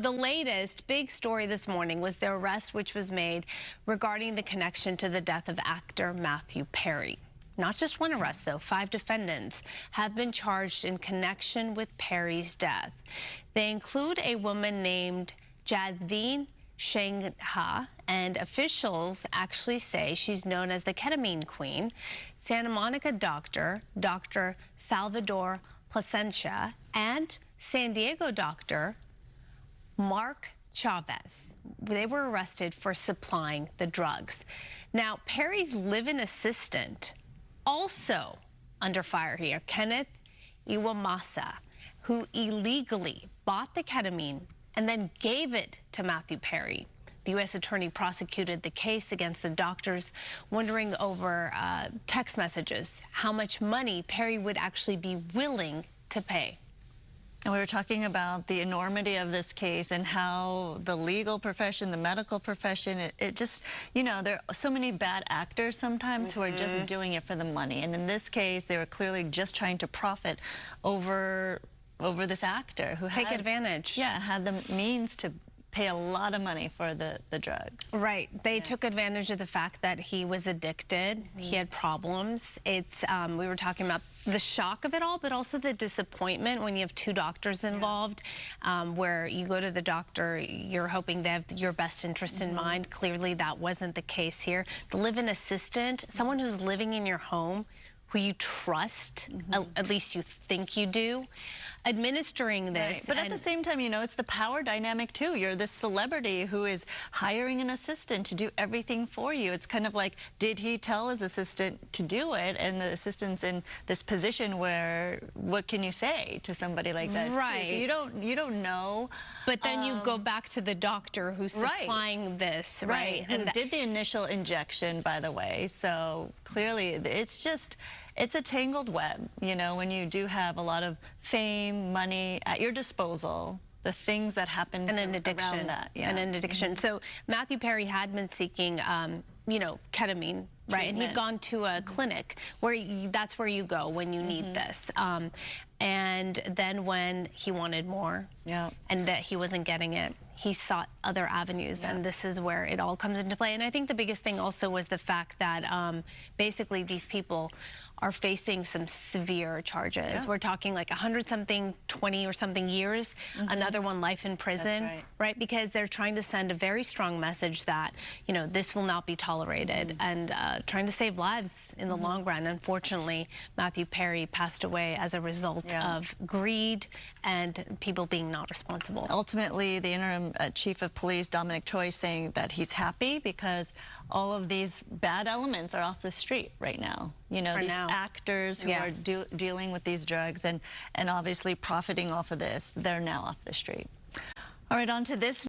The latest big story this morning was the arrest which was made regarding the connection to the death of actor Matthew Perry. Not just one arrest, though. 5 defendants have been charged in connection with Perry's death. They include a woman named Jasveen Shengha, and officials actually say she's known as the ketamine queen. Santa Monica doctor, Dr. Salvador Plasencia, and San Diego doctor Mark Chavez. They were arrested for supplying the drugs. Now, Perry's live-in assistant also under fire here, Kenneth Iwamasa, who illegally bought the ketamine and then gave it to Matthew Perry. The U.S. attorney prosecuted the case against the doctors, wondering over text messages how much money Perry would actually be willing to pay. And we were talking about the enormity of this case and how the legal profession, the medical profession, it just, you know, there are so many bad actors sometimes who are just doing it for the money. And in this case, they were clearly just trying to profit over this actor who Take advantage. Yeah, had the means to pay a lot of money for the drug. Right. They took advantage of the fact that he was addicted. He had problems. It's we were talking about the shock of it all, but also the disappointment when you have 2 doctors involved, where you go to the doctor, you're hoping they have your best interest in mind. Clearly, that wasn't the case here. The live-in assistant, someone who's living in your home, who you trust, at least you think you do, administering this. Right. But at the same time, you know, it's the power dynamic too. You're this celebrity who is hiring an assistant to do everything for you. It's kind of like, did he tell his assistant to do it? And the assistant's in this position where, what can you say to somebody like that? Right. Too? So you don't know. But then you go back to the doctor who's supplying this, right? Who did the initial injection, by the way. So clearly, it's a tangled web, you know, when you do have a lot of fame, money at your disposal, the things that happen around that. And an addiction. So Matthew Perry had been seeking, you know, ketamine, right? And he'd gone to a clinic where that's where you go when you need this. And then when he wanted more and that he wasn't getting it, he sought other avenues, and this is where it all comes into play. And I think the biggest thing also was the fact that basically these people are facing some severe charges. We're talking like 100-something, 20 or something years, another one life in prison, right? Because they're trying to send a very strong message that, you know, this will not be tolerated, and trying to save lives in the long run. Unfortunately, Matthew Perry passed away as a result of greed and people being not responsible. Ultimately, the interim chief of police, Dominic Troy, saying that he's happy because all of these bad elements are off the street right now. You know, these actors who are dealing with these drugs and obviously profiting off of this, they're now off the street. All right, on to this.